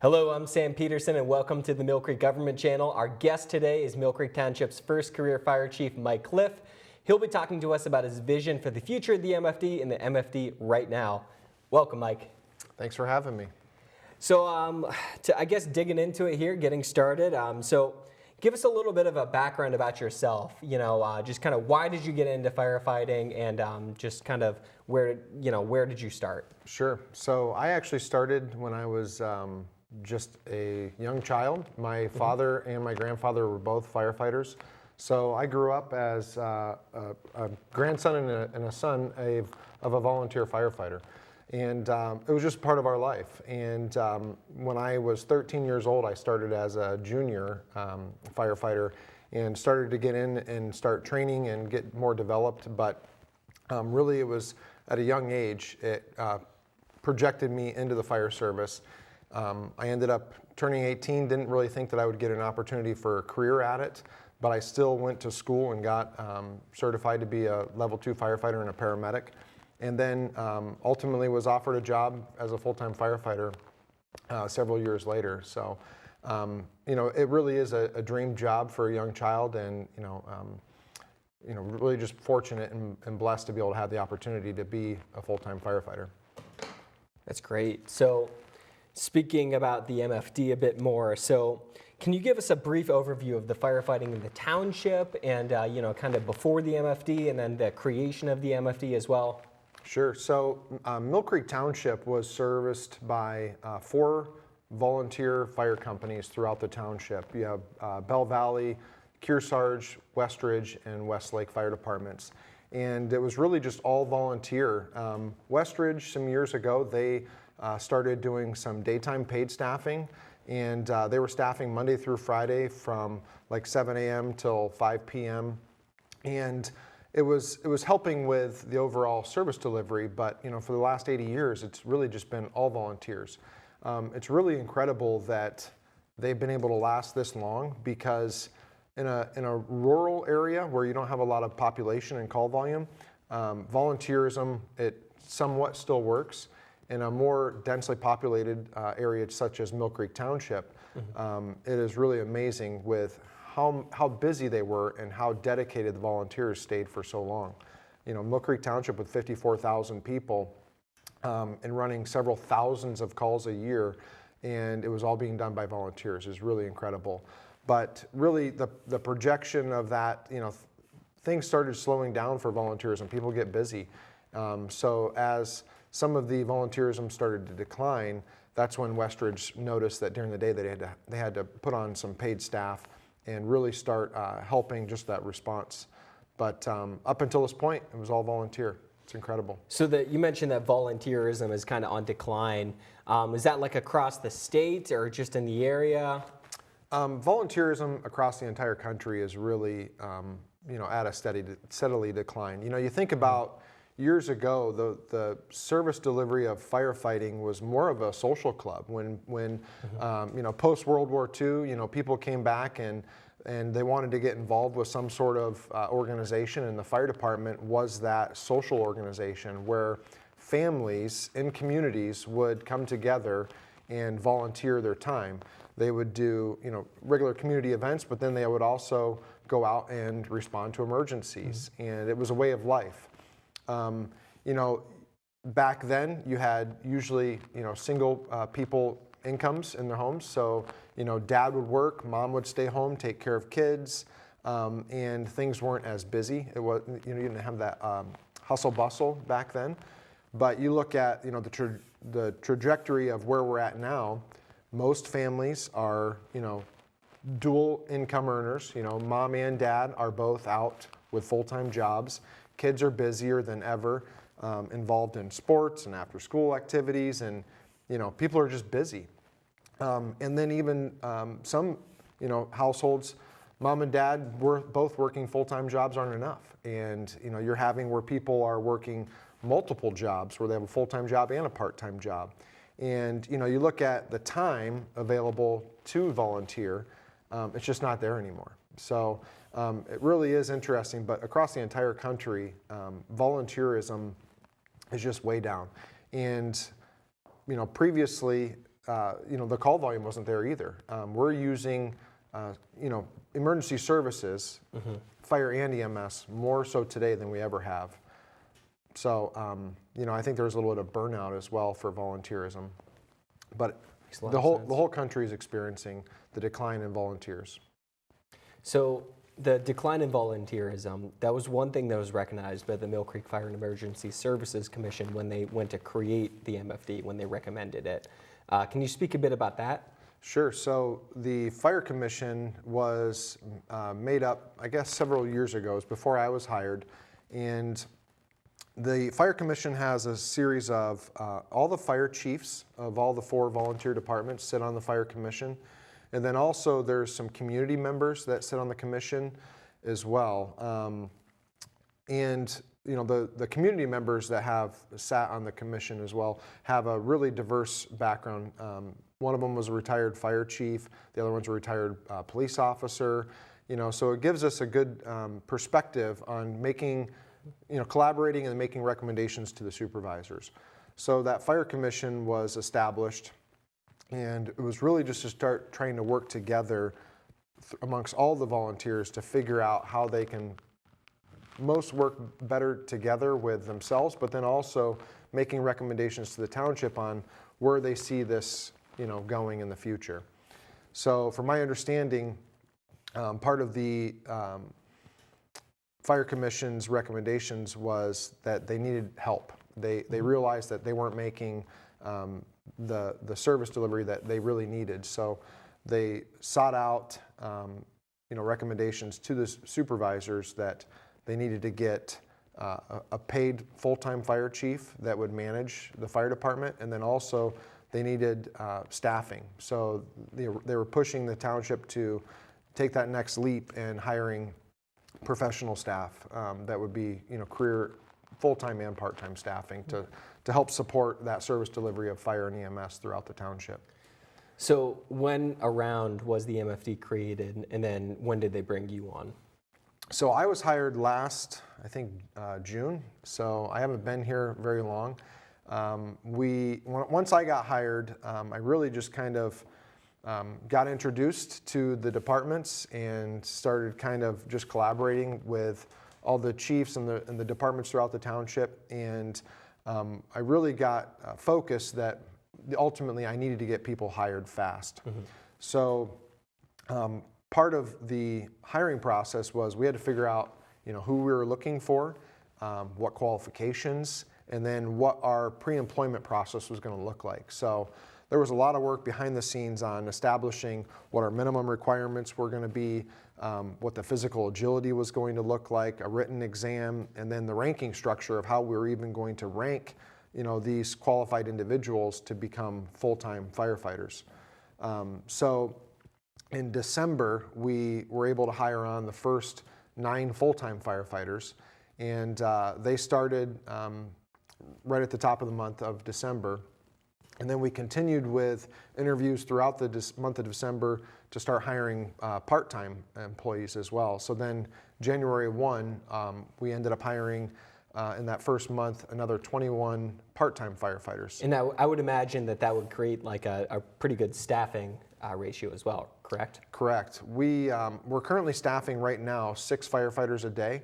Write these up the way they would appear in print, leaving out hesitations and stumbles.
Hello, I'm Sam Peterson and welcome to the Millcreek Government Channel. Our guest today is Millcreek Township's first career fire chief, Mike Cliff. He'll be talking to us about his vision for the future of the MFD and the MFD right now. Welcome, Mike. Thanks for having me. So I guess digging into it here, getting started. So give us a little bit of a background about yourself. Just kind of why did you get into firefighting and just kind of where did you start? Sure. So I actually started when I was just a young child. My father and my grandfather were both firefighters. So I grew up as a grandson and a son of a volunteer firefighter. And it was just part of our life. And when I was 13 years old, I started as a junior firefighter and started to get in and start training and get more developed. But really it was at a young age, it projected me into the fire service. I ended up turning 18, didn't really think that I would get an opportunity for a career at it, but I still went to school and got certified to be a level 2 firefighter and a paramedic. And then ultimately was offered a job as a full-time firefighter several years later. So, it really is a dream job for a young child, and really just fortunate and blessed to be able to have the opportunity to be a full-time firefighter. That's great. So, speaking about the MFD a bit more, so can you give us a brief overview of the firefighting in the township and kind of before the MFD and then the creation of the MFD as well? Sure. So Millcreek Township was serviced by 4 volunteer fire companies throughout the township. You have Bell Valley, Kearsarge, Westridge, and Westlake fire departments. And it was really just all volunteer. Westridge, some years ago, they started doing some daytime paid staffing, and they were staffing Monday through Friday from like 7 a.m. till 5 p.m. And it was helping with the overall service delivery, but for the last 80 years, it's really just been all volunteers. It's really incredible that they've been able to last this long, because in a rural area where you don't have a lot of population and call volume, volunteerism, it somewhat still works. In a more densely populated area such as Millcreek Township, it is really amazing with how busy they were and how dedicated the volunteers stayed for so long. Millcreek Township with 54,000 people and running several thousands of calls a year, and it was all being done by volunteers, is really incredible. But really the projection of that, things started slowing down for volunteers and people get busy. So as some of the volunteerism started to decline, that's when Westridge noticed that during the day they had to put on some paid staff and really start helping just that response. But up until this point, it was all volunteer. It's incredible. So you mentioned that volunteerism is kind of on decline. Is that like across the state or just in the area? Volunteerism across the entire country is really, at a steadily decline. You think about years ago, the service delivery of firefighting was more of a social club. When post World War II, people came back and they wanted to get involved with some sort of organization, and the fire department was that social organization where families in communities would come together and volunteer their time. They would do regular community events, but then they would also go out and respond to emergencies, and it was a way of life. Back then you had usually, single people incomes in their homes. So, dad would work, mom would stay home, take care of kids, and things weren't as busy. It was, you didn't have that hustle bustle back then. But you look at, the trajectory of where we're at now, most families are, dual income earners. Mom and dad are both out with full-time jobs. Kids are busier than ever, involved in sports and after-school activities, and people are just busy. And then even some households, mom and dad were both working full-time jobs aren't enough, and you're having where people are working multiple jobs, where they have a full-time job and a part-time job. And you look at the time available to volunteer, it's just not there anymore. So it really is interesting, but across the entire country, volunteerism is just way down. And previously the call volume wasn't there either. We're using, emergency services, fire and EMS, more so today than we ever have. So, I think there's a little bit of burnout as well for volunteerism. But the whole country is experiencing the decline in volunteers. So the decline in volunteerism, that was one thing that was recognized by the Millcreek Fire and Emergency Services Commission when they went to create the MFD, when they recommended it. Can you speak a bit about that? Sure. So the Fire Commission was made up, I guess, several years ago. It was before I was hired. And the Fire Commission has a series of all the fire chiefs of all the 4 volunteer departments sit on the Fire Commission. And then also there's some community members that sit on the commission as well. The community members that have sat on the commission as well have a really diverse background. One of them was a retired fire chief. The other one's a retired police officer. So it gives us a good perspective on collaborating and making recommendations to the supervisors. So that Fire Commission was established, and it was really just to start trying to work together amongst all the volunteers to figure out how they can most work better together with themselves, but then also making recommendations to the township on where they see this, going in the future. So from my understanding, part of the Fire Commission's recommendations was that they needed help. They realized that they weren't making the service delivery that they really needed. So they sought out recommendations to the supervisors that they needed to get a paid full-time fire chief that would manage the fire department, and then also they needed staffing. So they were pushing the township to take that next leap in hiring professional staff that would be career full-time and part-time staffing to help support that service delivery of fire and EMS throughout the township. So when around was the MFD created, and then when did they bring you on? So I was hired last, I think, June, so I haven't been here very long. Once I got hired, I really just kind of got introduced to the departments and started kind of just collaborating with all the chiefs and the departments throughout the township. And I really got focused that ultimately I needed to get people hired fast. Mm-hmm. So part of the hiring process was we had to figure out who we were looking for, what qualifications, and then what our pre-employment process was going to look like. So there was a lot of work behind the scenes on establishing what our minimum requirements were going to be, what the physical agility was going to look like, a written exam, and then the ranking structure of how we were even going to rank these qualified individuals to become full-time firefighters. So in December, we were able to hire on the first 9 full-time firefighters, and they started right at the top of the month of December. And then we continued with interviews throughout the month of December to start hiring part-time employees as well. So then January 1, we ended up hiring in that first month another 21 part-time firefighters. And I would imagine that would create like a pretty good staffing ratio as well, correct? Correct. We're currently staffing right now 6 firefighters a day.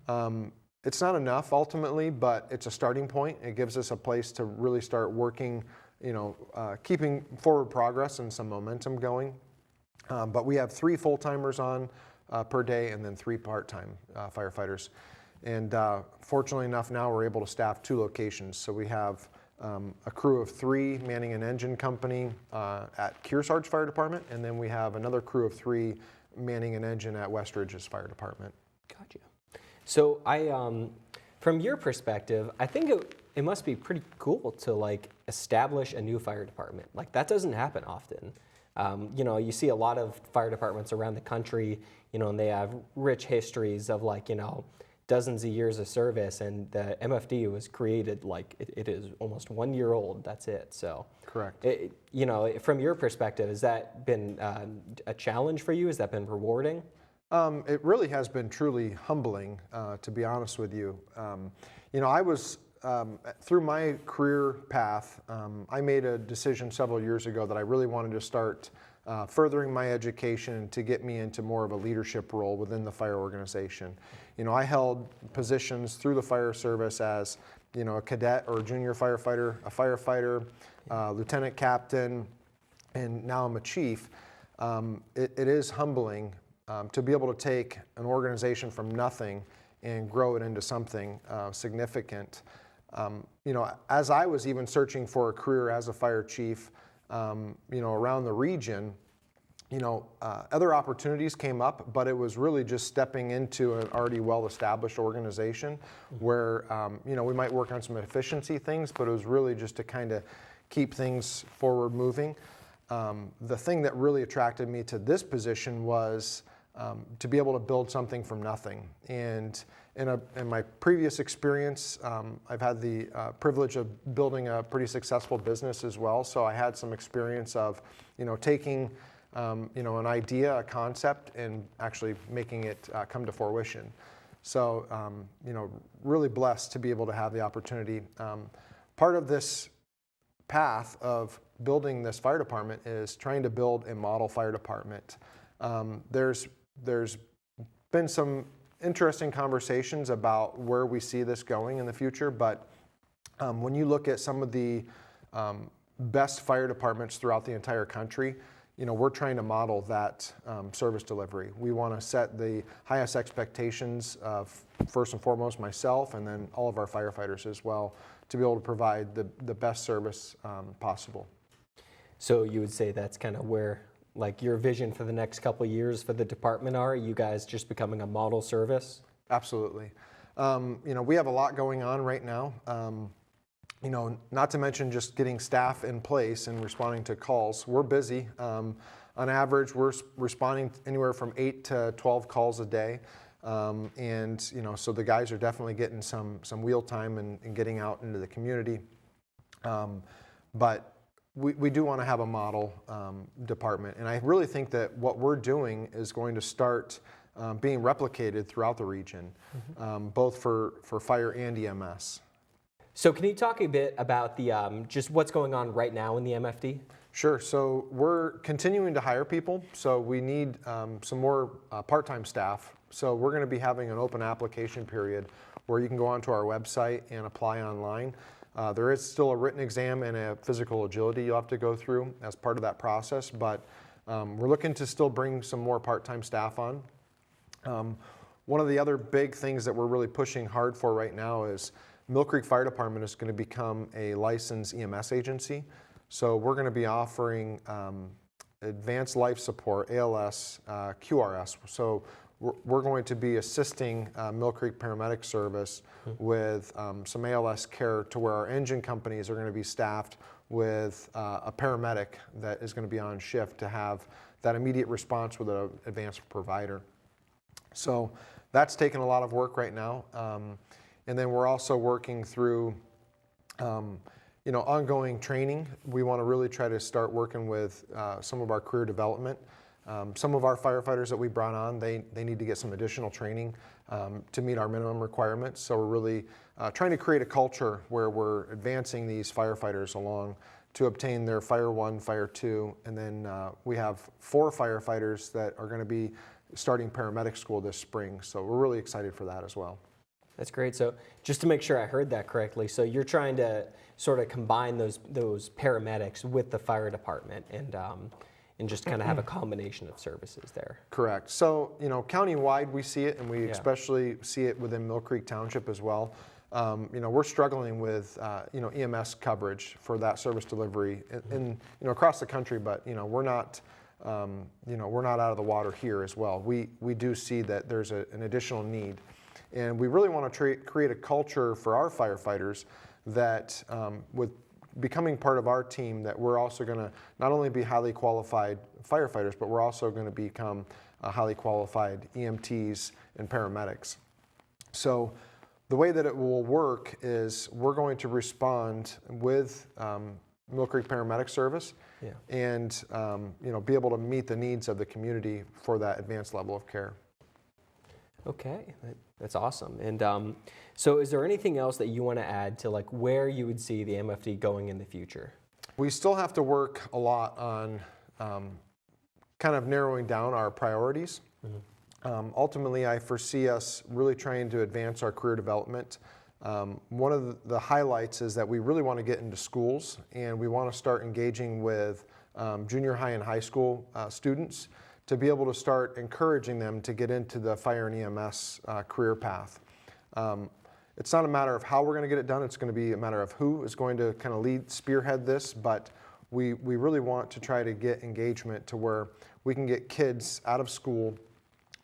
Mm-hmm. It's not enough ultimately, but it's a starting point. It gives us a place to really start working, keeping forward progress and some momentum going. But we have 3 full-timers on per day and then 3 part-time firefighters. And fortunately enough, now we're able to staff 2 locations. So we have a crew of 3 manning an engine company at Kearsarge Fire Department, and then we have another crew of 3 manning an engine at Westridge's Fire Department. Gotcha. So from your perspective, I think it must be pretty cool to establish a new fire department. That doesn't happen often. You see a lot of fire departments around the country, and they have rich histories of dozens of years of service, and the MFD was created it is almost 1 year old. That's it. So correct. From your perspective, has that been a challenge for you? Has that been rewarding? It really has been truly humbling, to be honest with you. I was through my career path, I made a decision several years ago that I really wanted to start furthering my education to get me into more of a leadership role within the fire organization. I held positions through the fire service as, a cadet or junior firefighter, a firefighter, lieutenant captain, and now I'm a chief. It is humbling to be able to take an organization from nothing and grow it into something significant. As I was even searching for a career as a fire chief, around the region, other opportunities came up, but it was really just stepping into an already well-established organization where, we might work on some efficiency things, but it was really just to kind of keep things forward moving. The thing that really attracted me to this position was to be able to build something from nothing. And in my previous experience, I've had the privilege of building a pretty successful business as well. So I had some experience of, taking, an idea, a concept, and actually making it come to fruition. So, really blessed to be able to have the opportunity. Part of this path of building this fire department is trying to build a model fire department. There's been some interesting conversations about where we see this going in the future, but when you look at some of the best fire departments throughout the entire country, we're trying to model that service delivery. We want to set the highest expectations of, first and foremost, myself and then all of our firefighters as well, to be able to provide the best service possible. So you would say that's kind of where, like, your vision for the next couple of years for the department are? You guys just becoming a model service? Absolutely. We have a lot going on right now. Not to mention just getting staff in place and responding to calls. We're busy. On average, we're responding anywhere from 8 to 12 calls a day. So the guys are definitely getting some wheel time and getting out into the community. But we do want to have a model department. And I really think that what we're doing is going to start being replicated throughout the region, both for fire and EMS. So can you talk a bit about the just what's going on right now in the MFD? Sure. So we're continuing to hire people. So we need some more part-time staff. So we're going to be having an open application period where you can go onto our website and apply online. There is still a written exam and a physical agility you'll have to go through as part of that process, but we're looking to still bring some more part-time staff on. One of the other big things that we're really pushing hard for right now is Millcreek Fire Department is going to become a licensed EMS agency. So we're going to be offering advanced life support, ALS, QRS. So we're going to be assisting Millcreek Paramedic Service with some ALS care to where our engine companies are going to be staffed with a paramedic that is going to be on shift to have that immediate response with an advanced provider. So that's taken a lot of work right now. And then we're also working through ongoing training. We want to really try to start working with some of our career development. Some of our firefighters that we brought on, they need to get some additional training to meet our minimum requirements. So we're really trying to create a culture where we're advancing these firefighters along to obtain their Fire 1, Fire 2, and then we have 4 firefighters that are going to be starting paramedic school this spring. So we're really excited for that as well. That's great. So just to make sure I heard that correctly, so you're trying to sort of combine those paramedics with the fire department and just kind of have a combination of services there. Correct. So, countywide we see it, and we especially see it within Millcreek Township as well. We're struggling with, EMS coverage for that service delivery in across the country, but, we're not out of the water here as well. We do see that there's an additional need. And we really want to create a culture for our firefighters that with becoming part of our team, that we're also going to not only be highly qualified firefighters, but we're also going to become highly qualified EMTs and paramedics. So the way that it will work is we're going to respond with Millcreek Paramedic Service and be able to meet the needs of the community for that advanced level of care. Okay, that's awesome. And so is there anything else that you want to add to like where you would see the MFD going in the future? We still have to work a lot on kind of narrowing down our priorities. Ultimately, I foresee us really trying to advance our career development. One of the highlights is that we really want to get into schools, and we want to start engaging with junior high and high school students to be able to start encouraging them to get into the fire and EMS career path. It's not a matter of how we're going to get it done, it's going to be a matter of who is going to kind of spearhead this, but we really want to try to get engagement to where we can get kids out of school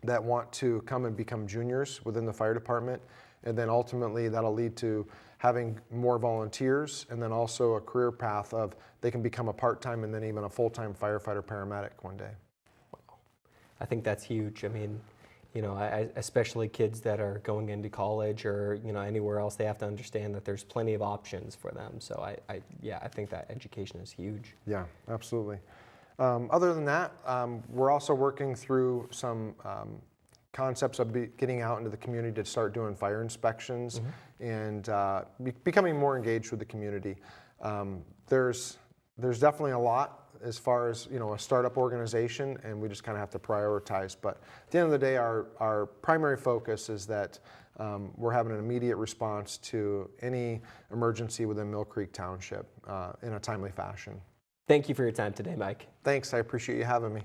that want to come and become juniors within the fire department, and then ultimately that'll lead to having more volunteers, and then also a career path of they can become a part-time and then even a full-time firefighter paramedic one day. I think that's huge. I mean, you know, especially kids that are going into college or, you know, anywhere else, they have to understand that there's plenty of options for them. So I think that education is huge. Yeah, absolutely. Other than that, we're also working through some concepts of getting out into the community to start doing fire inspections and becoming more engaged with the community. There's definitely a lot as far as, you know, a startup organization, and we just kind of have to prioritize. But at the end of the day, our primary focus is that we're having an immediate response to any emergency within Millcreek Township in a timely fashion. Thank you for your time today, Mike. Thanks, I appreciate you having me.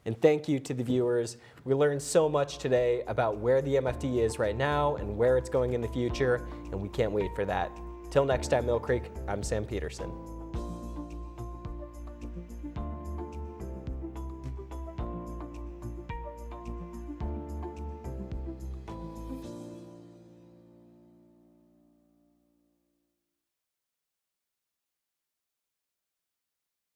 And thank you to the viewers. We learned so much today about where the MFD is right now and where it's going in the future, and we can't wait for that. Till next time, Millcreek, I'm Sam Peterson.